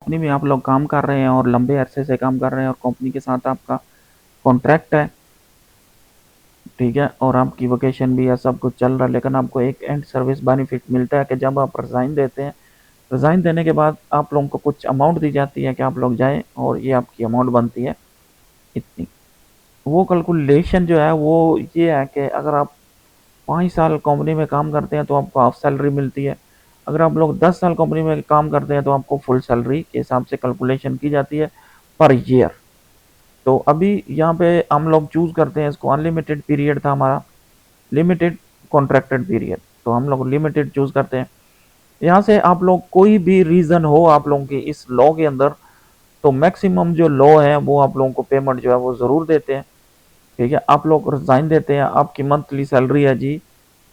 Company में आप लोग काम कर रहे हैं और लंबे अरसे से काम कर रहे हैं और कंपनी के साथ आपका कॉन्ट्रैक्ट है, ठीक है, और आपकी वोकेशन भी है, सब कुछ चल रहा है, लेकिन आपको एक एंड सर्विस बेनिफिट मिलता है कि जब आप रिज़ाइन देते हैं, रिज़ाइन देने के बाद आप लोगों को कुछ अमाउंट दी जाती है कि आप लोग जाएँ और ये आपकी अमाउंट बनती है इतनी। वो कैलकुलेशन जो है वो ये है कि अगर आप 5 साल कंपनी में काम करते हैं तो आपको हाफ सैलरी मिलती है। अगर आप लोग 10 साल कंपनी में काम करते हैं तो आपको फुल सैलरी के हिसाब से कैलकुलेशन की जाती है पर ईयर। तो अभी यहाँ पे हम लोग चूज़ करते हैं, इसको अनलिमिटेड पीरियड था हमारा, लिमिटेड कॉन्ट्रैक्टेड पीरियड, तो हम लोग लिमिटेड चूज़ करते हैं। यहाँ से आप लोग कोई भी रीज़न हो आप लोगों की इस लॉ के अंदर, तो मैक्सिमम जो लॉ है वो आप लोगों को पेमेंट जो है वो ज़रूर देते हैं, ठीक है। आप लोग रिज़ाइन देते हैं, आपकी मंथली सैलरी है जी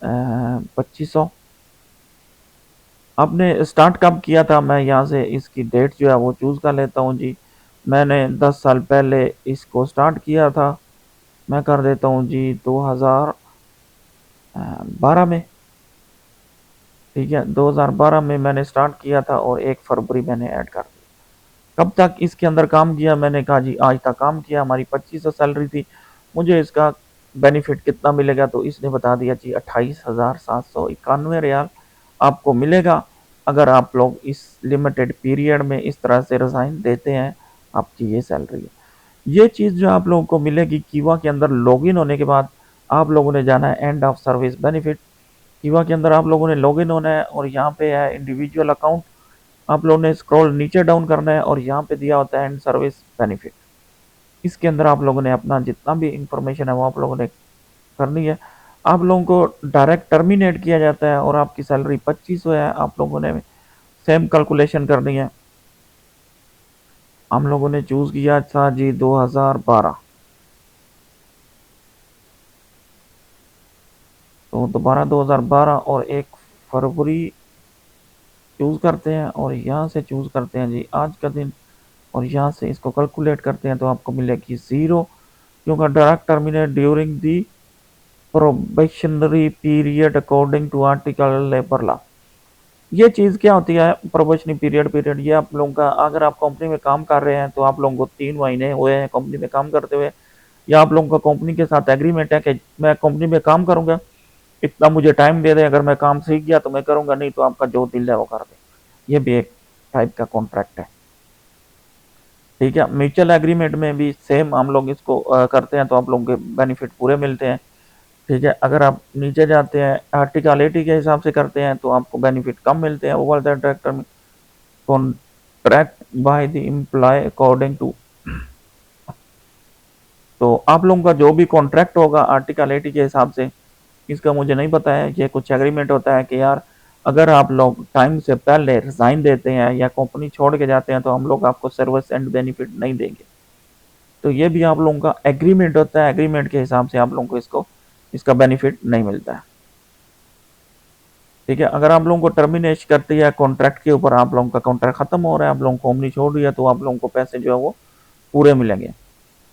2500। आपने स्टार्ट कब किया था, मैं यहाँ से इसकी डेट जो है वो चूज़ कर लेता हूँ जी। मैंने 10 साल पहले इसको स्टार्ट किया था, मैं कर देता हूँ जी 2012 में, ठीक है। 2012 में मैंने स्टार्ट किया था और 1 फरवरी मैंने ऐड कर दिया। कब तक इसके अंदर काम किया, मैंने कहा जी आज तक काम किया, हमारी 2500 सैलरी थी, मुझे इसका बेनिफिट कितना मिलेगा, तो इसने बता दिया जी 28,791 रियाल आपको मिलेगा अगर आप लोग इस लिमिटेड पीरियड में इस तरह से रिज़ाइन देते हैं, आपकी ये सैलरी है। ये चीज़ जो आप लोगों को मिलेगी कीवा के अंदर लॉगिन होने के बाद, आप लोगों ने जाना है एंड ऑफ सर्विस बेनिफिट। कीवा के अंदर आप लोगों ने लॉगिन होना है और यहाँ पे है इंडिविजुअल अकाउंट, आप लोगों ने स्क्रॉल नीचे डाउन करना है और यहाँ पे दिया होता है एंड सर्विस बेनिफिट। इसके अंदर आप लोगों ने अपना जितना भी इंफॉर्मेशन है वो आप लोगों ने करनी है। आप लोगों को डायरेक्ट टर्मिनेट किया जाता है और आपकी सैलरी 2500 है, आप लोगों ने सेम कैलकुलेशन करनी है। हम लोगों ने चूज़ किया था जी 2012, तो दोबारा 2012 और 1 फरवरी चूज़ करते हैं और यहाँ से चूज़ करते हैं जी आज का दिन और यहाँ से इसको कैलकुलेट करते हैं तो आपको मिलेगी 0, क्योंकि direct terminate during the probationary period according to article labour law. ये चीज़ क्या होती है प्रोबेशनरी पीरियड पीरियड ये आप लोगों का, अगर आप कंपनी में काम कर रहे हैं तो आप लोगों को 3 महीने हुए हैं कंपनी में काम करते हुए, या आप लोगों का कंपनी के साथ एग्रीमेंट है कि मैं कंपनी में काम करूंगा, इतना मुझे टाइम दे दें, अगर मैं काम सीख गया तो मैं करूंगा, नहीं तो आपका जो दिल है वो कर दे। ये भी एक टाइप का कॉन्ट्रैक्ट है, ठीक है। म्यूचुअल एग्रीमेंट में भी सेम हम लोग इसको करते हैं तो आप लोगों के बेनिफिट पूरे मिलते हैं, ठीक है। अगर आप नीचे जाते हैं आर्टिकल 80 के हिसाब से करते हैं तो आपको बेनिफिट कम मिलते हैं। ओवर द डायरेक्टर में contract by the employ according to, तो आप लोगों का जो भी कॉन्ट्रैक्ट होगा आर्टिकल 80 के हिसाब से, इसका मुझे नहीं पता है, ये कुछ एग्रीमेंट होता है कि यार अगर आप लोग टाइम से पहले रिजाइन देते हैं या कंपनी छोड़ के जाते हैं तो हम लोग आपको सर्विस एंड बेनिफिट नहीं देंगे। तो ये भी आप लोगों का एग्रीमेंट होता है, एग्रीमेंट के हिसाब से आप लोगों को इसको इसका बेनिफिट नहीं मिलता है, ठीक है। अगर आप लोगों को टर्मिनेट करती है कॉन्ट्रैक्ट के ऊपर, आप लोगों का कॉन्ट्रैक्ट खत्म हो रहा है, आप लोगों को कंपनी छोड़ रही है, तो आप लोगों को पैसे जो है वो पूरे मिलेंगे।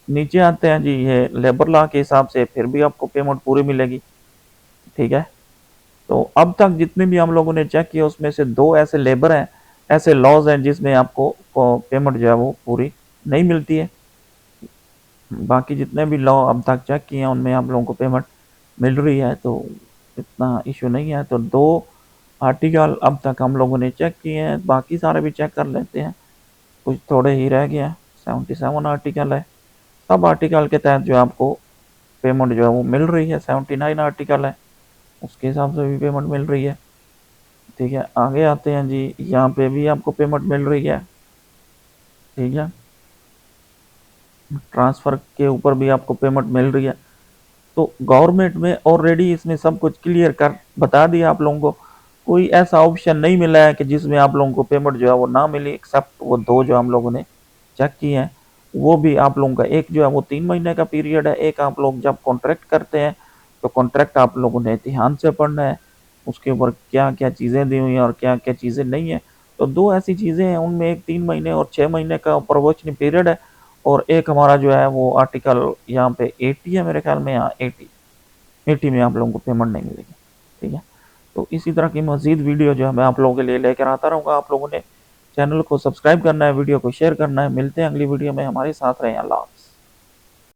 नीचे आते हैं जी, ये लेबर लॉ के हिसाब से फिर भी आपको पेमेंट पूरी मिलेगी, ठीक है। तो अब तक जितने भी हम लोगों ने चेक किया उसमें से 2 ऐसे लेबर हैं, ऐसे लॉज हैं जिसमें आपको पेमेंट जो है वो पूरी नहीं मिलती है। बाकी जितने भी लॉ अब तक चेक किए हैं उनमें आप लोगों को पेमेंट मिल रही है, तो इतना इशू नहीं है। तो 2 आर्टिकल अब तक हम लोगों ने चेक किए हैं, बाकी सारे भी चेक कर लेते हैं, कुछ थोड़े ही रह गए हैं। 77 आर्टिकल है, सब आर्टिकल के तहत जो आपको पेमेंट जो है वो मिल रही है। 79 आर्टिकल है, उसके हिसाब से भी पेमेंट मिल रही है, ठीक है। आगे आते हैं जी, यहाँ पे भी आपको पेमेंट मिल रही है, ठीक है। ट्रांसफ़र के ऊपर भी आपको पेमेंट मिल रही है। तो गवर्नमेंट में ऑलरेडी इसमें सब कुछ क्लियर कर बता दिया आप लोगों को, कोई ऐसा ऑप्शन नहीं मिला है कि जिसमें आप लोगों को पेमेंट जो है वो ना मिले, एक्सेप्ट वो 2 जो हम लोगों ने चेक किए हैं। वो भी आप लोगों का एक जो है वो 3 महीने का पीरियड है, एक आप लोग जब कॉन्ट्रैक्ट करते हैं तो कॉन्ट्रैक्ट आप लोगों ने ध्यान से पढ़ना है, उसके ऊपर क्या क्या चीज़ें दी हुई हैं और क्या क्या चीज़ें नहीं है। तो 2 ऐसी चीज़ें हैं, उनमें एक 3 महीने और 6 महीने का प्रोबेशनरी पीरियड है, और एक हमारा जो है वो आर्टिकल यहाँ पे 80 है मेरे ख्याल में, यहाँ 80 में आप लोगों को पेमेंट नहीं मिलेगी, ठीक है। तो इसी तरह की मज़ीद वीडियो जो है मैं आप लोगों के लिए लेकर आता रहूँगा। आप लोगों ने चैनल को सब्सक्राइब करना है, वीडियो को शेयर करना है। मिलते हैं अगली वीडियो में, हमारे साथ रहें। अल्लाह हाफ़िज़।